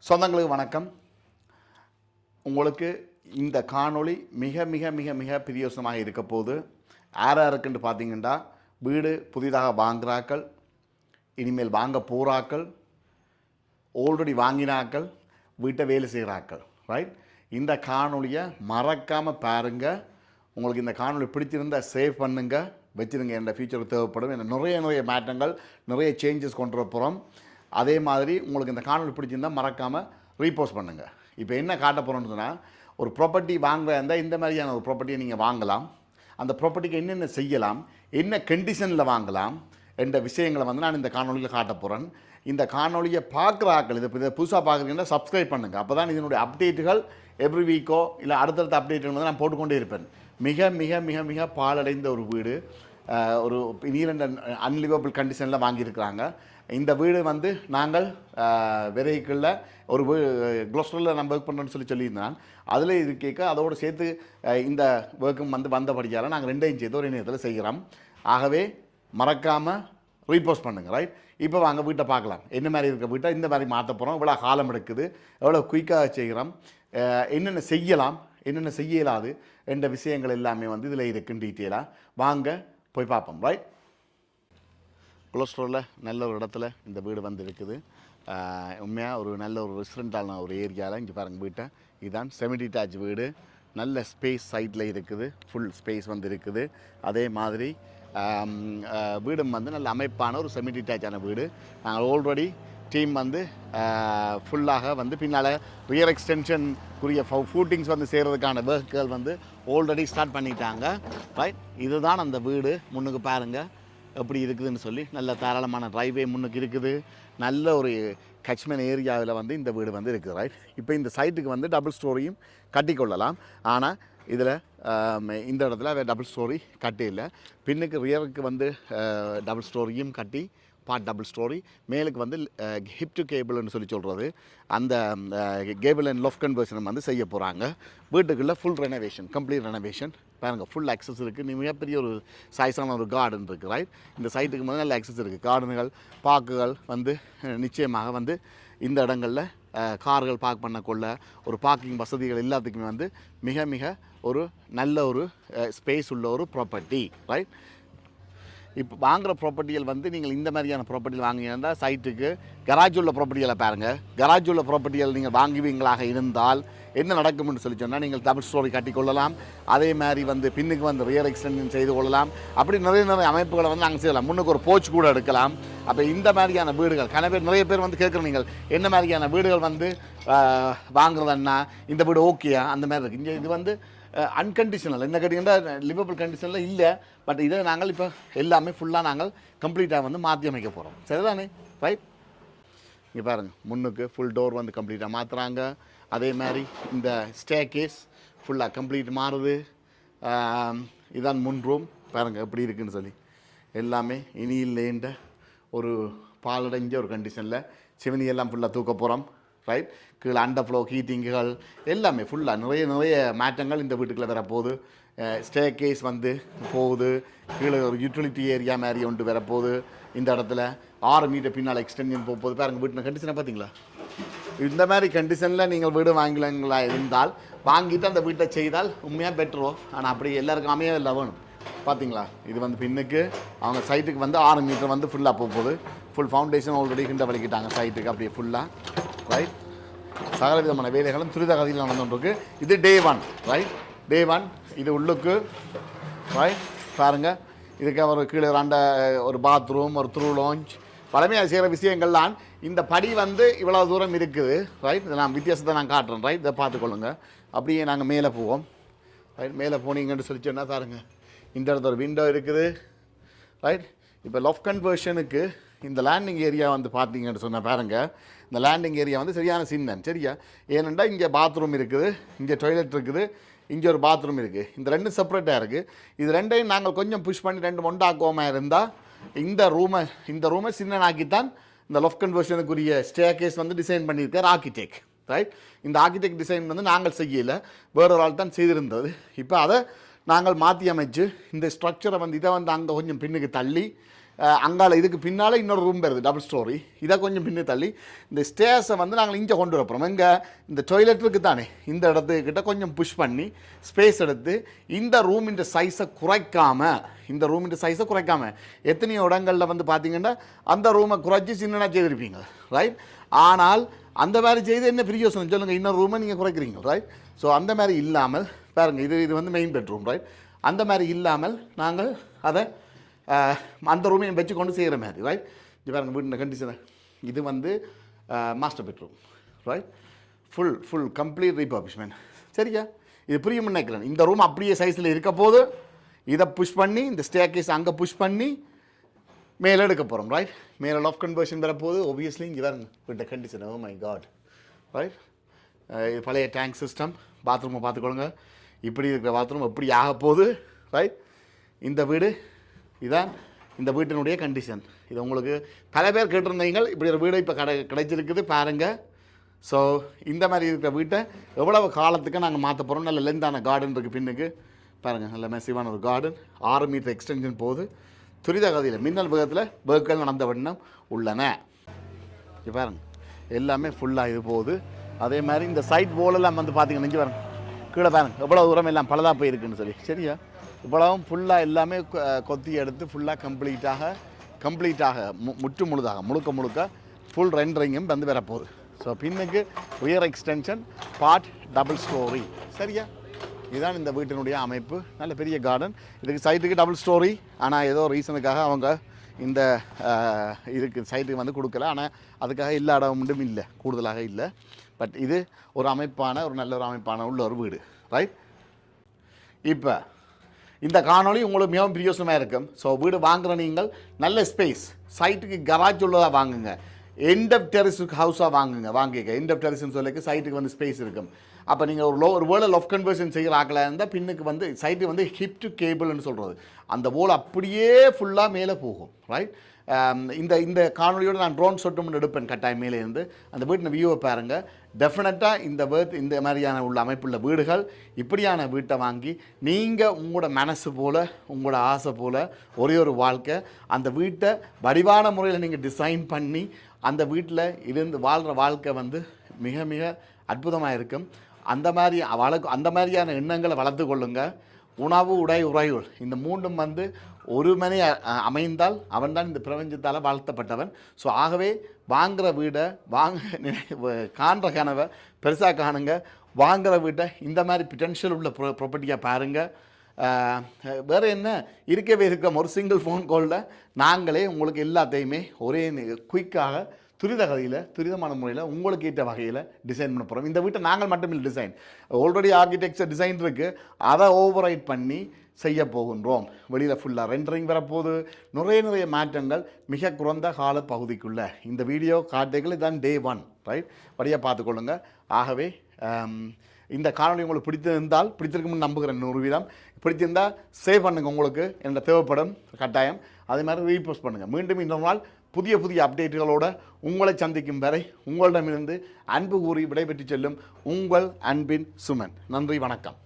சொந்தங்களுக்கு வணக்கம். உங்களுக்கு இந்த காணொளி மிக மிக மிக மிக பிரியோசனமாக இருக்க போது. யாருக்குன்னு பார்த்தீங்கன்னா, வீடு புதிதாக வாங்குறாக்கள், இனிமேல் வாங்க போகிறாக்கள், ஆல்ரெடி வாங்கினாக்கள், வீட்டை வேலை செய்கிறாக்கள், ரைட்? இந்த காணொலியை மறக்காமல் பாருங்கள். உங்களுக்கு இந்த காணொலி பிடிச்சிருந்தா சேவ் பண்ணுங்கள், வச்சுருங்க. என்ற ஃபியூச்சருக்கு தேவைப்படும். என்ன நிறைய மாற்றங்கள், நிறைய சேஞ்சஸ் கொண்டு வர போகிறோம். அதே மாதிரி உங்களுக்கு இந்த காணொலி பிடிச்சிருந்தால் மறக்காமல் ரீபோஸ்ட் பண்ணுங்கள். இப்போ என்ன காட்ட போகிறோன்னு சொன்னால், ஒரு ப்ராப்பர்ட்டி வாங்குறதா இருந்தால் இந்த மாதிரியான ஒரு ப்ராப்பர்ட்டியை நீங்கள் வாங்கலாம். அந்த ப்ராப்பர்ட்டிக்கு என்னென்ன செய்யலாம், என்ன கண்டிஷனில் வாங்கலாம் என்ற விஷயங்களை வந்து நான் இந்த காணொலியில் காட்ட போகிறேன். இந்த காணொலியை பார்க்குற ஆக்கள், இதை புதுசாக பார்க்குறீங்கன்னா சப்ஸ்கிரைப் பண்ணுங்கள். அப்போ தான் இதனுடைய அப்டேட்டுகள் எவ்ரி வீக்கோ இல்லை அடுத்தடுத்த அப்டேட்டுகள் வந்து நான் போட்டுக்கொண்டே இருப்பேன். மிக மிக மிக மிக பாலடைந்த ஒரு வீடு, ஒரு நீரண்ட அன்லிவபிள் கண்டிஷனில் வாங்கியிருக்கிறாங்க. இந்த வீடு வந்து நாங்கள் விரைகளில் ஒரு க்ளோஸ்டரில் நம்ம ஒர்க் பண்ணுறோன்னு சொல்லியிருந்தேன். அதில் இருக்க அதோடு சேர்த்து இந்த ஒர்க்கும் வந்து வந்தபடியால் நாங்கள் ரெண்டையும் சேர்த்து ஒரு இணையத்தில் செய்கிறோம். ஆகவே மறக்காமல் ரீபோஸ்ட் பண்ணுங்கள், ரைட்? இப்போ வாங்க வீட்டை பார்க்கலாம். என்ன மாதிரி இருக்க வீட்டை இந்த மாதிரி மாற்ற போகிறோம், எவ்வளோ காலம் எடுக்குது, எவ்வளோ குயிக்காக செய்கிறோம், என்னென்ன செய்யலாம், என்னென்ன செய்ய இயலாது என்ற விஷயங்கள் எல்லாமே வந்து இதில் இருக்குன்னு டீட்டெயிலாக வாங்க போய் பார்ப்போம், ரைட்? கொலஸ்ட்ரோலில் நல்ல ஒரு இடத்துல இந்த வீடு வந்து இருக்குது. உண்மையாக ஒரு நல்ல ஒரு ரெசிடென்டான ஒரு ஏரியாவில். இங்கே பாருங்கள் வீட்டை, இதுதான் செமி டிட்டாச் வீடு. நல்ல ஸ்பேஸ் சைட்டில் இருக்குது, ஃபுல் ஸ்பேஸ் வந்து இருக்குது. அதே மாதிரி வீடும் வந்து நல்ல அமைப்பான ஒரு செமி டிட்டாச்சான வீடு. நாங்கள் ஆல்ரெடி டீம் வந்து ஃபுல்லாக வந்து பின்னால் ரியர் எக்ஸ்டென்ஷனுக்குரிய ஃபூட்டிங்ஸ் வந்து செய்கிறதுக்கான ஒர்க்குகள் வந்து ஆல்ரெடி ஸ்டார்ட் பண்ணிட்டாங்க, ரைட்? இதுதான் அந்த வீடு. முன்னுக்கு பாருங்கள் எப்படி இருக்குதுன்னு சொல்லி. நல்ல தாராளமான ட்ரைவே முன்னுக்கு இருக்குது. நல்ல ஒரு கச்மேன் ஏரியாவில் வந்து இந்த வீடு வந்து இருக்குது, ரைட்? இப்போ இந்த சைட்டுக்கு வந்து டபுள் ஸ்டோரியும் கட்டிக்கொள்ளலாம். ஆனால் இதில் இந்த இடத்துல டபுள் ஸ்டோரி கட்டி இல்லை. பின்னுக்கு ரியருக்கு வந்து டபுள் ஸ்டோரியும் கட்டி, பார்ட் டபுள் ஸ்டோரி. மேலுக்கு வந்து ஹிப் டு கேபிள்னு சொல்லி சொல்கிறது, அந்த கேபிள் அண்ட் லொஃப்ட் கன்வர்ஷன் வந்து செய்ய போகிறாங்க. வீட்டுக்குள்ளே ஃபுல் ரெனோவேஷன், கம்ப்ளீட் ரெனோவேஷன். பாருங்கள், ஃபுல் அக்சஸ் இருக்குது. மிகப்பெரிய ஒரு சைஸான ஒரு கார்டன் இருக்குது, ரைட்? இந்த சைட்டுக்கு வந்து நல்ல அக்சஸ் இருக்குது. கார்டனுகள், பார்க்குகள் வந்து நிச்சயமாக வந்து இந்த இடங்களில் கார்கள் பார்க் பண்ணக்கொள்ள ஒரு பார்க்கிங் வசதிகள் எல்லாத்துக்குமே வந்து மிக மிக ஒரு நல்ல ஒரு ஸ்பேஸ் உள்ள ஒரு ப்ராப்பர்ட்டி, ரைட்? இப்போ வாங்குகிற ப்ராப்பர்ட்டிகள் வந்து நீங்கள் இந்த மாதிரியான ப்ராப்பர்ட்டிகள் வாங்கினா சைட்டுக்கு கராஜ் உள்ள ப்ராப்பர்ட்டிகளை பாருங்கள். கராஜ் உள்ள ப்ராப்பர்ட்டிகள் நீங்கள் வாங்குவீங்களாக இருந்தால் என்ன நடக்கும்னு சொல்லி சொன்னால், நீங்கள் டபுள் ஸ்டோரி கட்டிக்கொள்ளலாம். அதே மாதிரி வந்து பின்னுக்கு வந்து ரியர் எக்ஸ்டென்ஷன் செய்து கொள்ளலாம். அப்படி நிறைய அமைப்புகளை வந்து நாங்கள் செய்யலாம். முன்னுக்கு ஒரு போச் கூட எடுக்கலாம். அப்போ இந்த மாதிரியான வீடுகள் நிறைய பேர் வந்து கேட்குற, நீங்கள் என்ன மாதிரியான வீடுகள் வந்து வாங்குறதுன்னா இந்த வீடு ஓகேயா அந்த மாதிரி இருக்குது. இங்கே இது வந்து அன்கண்டிஷனல், என்ன கேட்டிங்கன்னா லிவபிள் கண்டிஷனில் இல்லை. பட் இதை நாங்கள் இப்போ எல்லாமே ஃபுல்லாக நாங்கள் கம்ப்ளீட்டாக வந்து மாற்றி அமைக்க போகிறோம், சரிதானே? ரைட்? இங்கே பாருங்கள், முன்னுக்கு ஃபுல் டோர் வந்து கம்ப்ளீட்டாக மாற்றுறாங்க. அதே மாதிரி இந்த ஸ்டேர்கேஸ் ஃபுல்லாக கம்ப்ளீட் மாறுது. இதான் முன் ரூம், பாருங்கள் எப்படி இருக்குதுன்னு சொல்லி. எல்லாமே இனி இல்லைன்ற ஒரு பாலடைஞ்ச ஒரு கண்டிஷனில் சிவனி எல்லாம் ஃபுல்லாக தூக்க போகிறோம், ரைட்? கீழே அண்டர் ஃப்ளோ ஹீட்டிங்குகள் எல்லாமே ஃபுல்லாக நிறைய மாற்றங்கள் இந்த வீட்டுக்குள்ளே வரப்போகுது. ஸ்டேர்கேஸ் வந்து போகுது. கீழே ஒரு யூட்டிலிட்டி ஏரியா மாதிரி ஒன்று வரப்போகுது. இந்த இடத்துல 6 மீட்டர் பின்னால் எக்ஸ்டென்ஷன் போகுது. பாருங்கள் வீட்டில் கண்டிஷனை பார்த்தீங்களா? இந்த மாதிரி கண்டிஷனில் நீங்கள் வீடு வாங்கலங்களா இருந்தால் வாங்கிட்டு அந்த வீட்டை செய்தால் உண்மையாக பெட்டரோ. ஆனால் அப்படி எல்லாருக்கும் அமைய இல்லை வேணும். பார்த்தீங்களா? இது வந்து பின்னுக்கு அவங்க சைட்டுக்கு வந்து 6 மீட்டர் வந்து ஃபுல்லாக போகுது. ஃபுல் ஃபவுண்டேஷன் ஆல்ரெடி கிண்ட வலிக்கிட்டாங்க சைட்டுக்கு அப்படியே ஃபுல்லாக, ரைட்? சகல விதமான வேலைகளும் துரித கதையில் நடந்துருக்கு. இது டே 1, ரைட்? டே 1 இது உள்ளுக்கு, ரைட்? பாருங்கள், இதுக்கு ஒரு கீழே ஒரு பாத்ரூம், ஒரு த்ரூ லாஞ்ச், பழமையாக செய்கிற விஷயங்கள்லாம். இந்த படி வந்து இவ்வளோ தூரம் இருக்குது, ரைட்? இதை நான் வித்தியாசத்தை நான் காட்டுறேன், ரைட்? இதை பார்த்துக்கொள்ளுங்க. அப்படியே நாங்கள் மேலே போவோம், ரைட்? மேலே போனீங்கன்னு சொல்லி சொன்னால் பாருங்கள், இந்த இடத்துல ஒரு விண்டோ இருக்குது, ரைட்? இப்போ லொஃப்ட் கன்வர்ஷனுக்கு இந்த லேண்டிங் ஏரியா வந்து பார்த்தீங்கன்னு சொன்னால் பாருங்கள், இந்த லேண்டிங் ஏரியா வந்து சரியான சின்னன், சரியா? ஏனெண்டா இங்கே பாத்ரூம் இருக்குது, இங்கே டாய்லெட் இருக்குது, இங்கே ஒரு பாத்ரூம் இருக்குது. இந்த ரெண்டும் செப்பரேட்டாக இருக்குது. இது ரெண்டையும் நாங்கள் கொஞ்சம் புஷ் பண்ணி 2 ஒன்றாக்குவோமா இருந்தால் இந்த ரூமை சின்னனாக்கித்தான் இந்த லொஃப்ட் கன்வர்ஷனுக்குரிய ஸ்டேர்கேஸ் வந்து டிசைன் பண்ணியிருக்கார் ஆர்கிடெக்ட், ரைட்? இந்த ஆர்கிடெக்ட் டிசைன் வந்து நாங்கள் செய்யலை, வேறொரு ஆள் தான் செய்திருந்தது. இப்போ அதை நாங்கள் மாற்றி அமைச்சு இந்த ஸ்ட்ரக்சரை வந்து இதை வந்து அங்கே கொஞ்சம் பின்னுக்கு தள்ளி அங்கால இதுக்கு பின்னால் இன்னொரு ரூம் வருது டபுள் ஸ்டோரி. இதை கொஞ்சம் பின்னே தள்ளி இந்த ஸ்டேர்ஸை வந்து நாங்கள் இங்கே கொண்டு வரப்போகிறோம். இங்கே இந்த டாய்லெட் இருக்குது தானே, இந்த இடத்துக்கிட்ட கொஞ்சம் புஷ் பண்ணி ஸ்பேஸ் எடுத்து இந்த ரூமின் சைஸை குறைக்காமல் எத்தனையோ இடங்களில் வந்து பார்த்தீங்கன்னா அந்த ரூமை குறைச்சி சின்னதாக செய்திருப்பீங்க, ரைட்? ஆனால் அந்த மாதிரி செய்து என்ன பிரியோசனம் சொல்லுங்கள், இன்னொரு ரூமை நீங்கள் குறைக்கிறீங்க, ரைட்? ஸோ அந்த மாதிரி இல்லாமல் பாருங்கள், இது வந்து மெயின் பெட்ரூம், ரைட்? அந்த மாதிரி இல்லாமல் நாங்கள் அதை அந்த ரூமையும் வச்சு கொண்டு செய்கிற மாதிரி, ரைட்? இது பாருங்கள் வீட்டில் கண்டிஷனை. இது வந்து master bedroom, right? Full complete refurbishment. சரியா? இது புரியும் நினைக்கிறேன். இந்த ரூம் அப்படியே சைஸில் இருக்க போது இதை புஷ் பண்ணி இந்த ஸ்டேர்கேஸ் அங்கே புஷ் பண்ணி மேலே எடுக்க போகிறோம், ரைட்? மேலே லாஃப்ட் கன்வர்ஷன் வரப்போது. ஒபியஸ்லி இங்கே பாருங்க வீட்டை condition. Oh my God, right? இது பழைய டேங்க் சிஸ்டம். பாத்ரூமை பார்த்துக்கொள்ளுங்க. இப்படி இருக்கிற பாத்ரூம் எப்படி ஆக போகுது, ரைட்? இந்த வீடு இதான் இந்த வீட்டினுடைய கண்டிஷன். இது உங்களுக்கு பல பேர் கேட்டிருந்தீங்க. இப்படி ஒரு வீடு இப்போ கிடைச்சிருக்குது பாருங்கள். ஸோ இந்த மாதிரி இருக்கிற வீட்டை எவ்வளவு காலத்துக்கு நாங்கள் மாற்ற போகிறோம். நல்ல லென்த்தான கார்டன் இருக்குது பின்னுக்கு பாருங்கள். நல்ல மெசிவான ஒரு கார்டன். 6 மீட்டர் எக்ஸ்டென்ஷன் போகுது. துரித கதியில் மின்னல் வேகத்தில் வேர்கள் நடந்த வண்ணம் உள்ளன. இது பாருங்கள் எல்லாமே ஃபுல்லாக இது போகுது. அதே மாதிரி இந்த சைட் போலெல்லாம் வந்து பார்த்தீங்கன்னா இங்கே பாருங்கள் கீழே பாருங்கள் எவ்வளோ தூரம் எல்லாம் பலதாக போயிருக்குன்னு சொல்லி. சரியா? இவ்வளவும் ஃபுல்லாக எல்லாமே கொத்தி எடுத்து ஃபுல்லாக கம்ப்ளீட்டாக முழுக்க ஃபுல் ரெண்டரிங்கும் வந்து வரப்போகுது. ஸோ பின்னுக்கு rear extension part double story. சரியா? இதுதான் இந்த வீட்டினுடைய அமைப்பு. நல்ல பெரிய கார்டன். இதுக்கு சைட்டுக்கு டபுள் ஸ்டோரி. ஆனால் ஏதோ ரீசனுக்காக அவங்க இந்த இதுக்கு சைட்டுக்கு வந்து கொடுக்கல. ஆனால் அதுக்காக எல்லா இடமும் இல்லை, கூடுதலாக இல்லை. பட் இது ஒரு நல்ல ஒரு அமைப்பான உள்ள ஒரு வீடு, ரைட்? இப்போ இந்த காணொளி உங்களுக்கு மிகவும் பிரியோசனமாக இருக்கும். ஸோ வீடு வாங்குகிற நீங்கள் நல்ல ஸ்பேஸ், சைட்டுக்கு கராஜ் உள்ளதாக வாங்குங்க. எண்ட் ஆஃப் டெரிஸுக்கு ஹவுஸாக வாங்கிக்க. எண்ட் ஆஃப் டெரிஸ்ன்னு சொல்லிக்கு சைட்டுக்கு வந்து ஸ்பேஸ் இருக்கும். அப்போ நீங்கள் ஒரு வேர்ல்டு லொஃப்ட் கன்வர்ஷன் செய்கிற ஆக்கலாக இருந்தால் பின்னுக்கு வந்து சைட்டு வந்து ஹிப் டு கேபிள்னு சொல்கிறது. அந்த போல் அப்படியே ஃபுல்லாக மேலே போகும், ரைட்? இந்த காணொலியோடு நான் ட்ரோன் ஷாட்டும் எடுப்பேன் கட்டாயம் மேலே இருந்து. அந்த வீட்டின் வியூவை பாருங்கள். டெஃபினட்டாக இந்த மாதிரியான உள்ள அமைப்புள்ள வீடுகள், இப்படியான வீட்டை வாங்கி நீங்கள் உங்களோட மனசு போல் உங்களோட ஆசை போல் ஒரே ஒரு வாழ்க்கை, அந்த வீட்டை வடிவான முறையில் நீங்கள் டிசைன் பண்ணி அந்த வீட்டில் இருந்து வாழ்கிற வாழ்க்கை வந்து மிக மிக அற்புதமாக இருக்கும். அந்த மாதிரியான எண்ணங்களை வளர்த்து கொள்ளுங்க. உணவு, உடை, உறையுள் இந்த மூன்றும் வந்து ஒரு மனை அமைந்தால் அவன்தான் இந்த பிரபஞ்சத்தால் வாழ்த்தப்பட்டவன். ஸோ ஆகவே வாங்குகிற வீடை காண்ற கனவை பெருசாக காணுங்க. வாங்குகிற வீட்டை இந்த மாதிரி பொட்டென்ஷியல் உள்ள ப்ராப்பர்ட்டியாக பாருங்கள். வேறு என்ன இருக்கவே இருக்கோம். ஒரு சிங்கிள் ஃபோன் காலில் நாங்களே உங்களுக்கு எல்லாத்தையுமே ஒரே குயிக்காக துரிதமான முறையில் உங்களுக்கு ஏற்ற வகையில் டிசைன் பண்ண போகிறோம். இந்த வீட்டை நாங்கள் மட்டுமில்லை டிசைன், ஆல்ரெடி ஆர்கிடெக்சர் டிசைன் இருக்குது, அதை ஓவர்ரைட் பண்ணி செய்ய போகின்றோம். வெளியில் ஃபுல்லாக ரெண்டரிங் வரப்போது. நிறைய மாற்றங்கள் மிக குறைந்த கால பகுதிக்குள்ளே. இந்த வீடியோ காட்டைகள் தான் Day 1, ரைட்? படியாக பார்த்துக்கொள்ளுங்க. ஆகவே இந்த காணொலி உங்களுக்கு பிடித்திருக்கும்னு நம்புகிறேன் 100%. பிடிச்சிருந்தால் சேவ் பண்ணுங்கள். உங்களுக்கு என்ன தேவைப்படும் கட்டாயம். அதே மாதிரி ரீபோஸ்ட் பண்ணுங்கள். மீண்டும் இன்னொரு நாள் புதிய அப்டேட்டுகளோடு உங்களை சந்திக்கும் வரை உங்களிடமிருந்து அன்பு கூறி விடைபெற்று செல்லும் உங்கள் அன்பின் சுமன். நன்றி, வணக்கம்.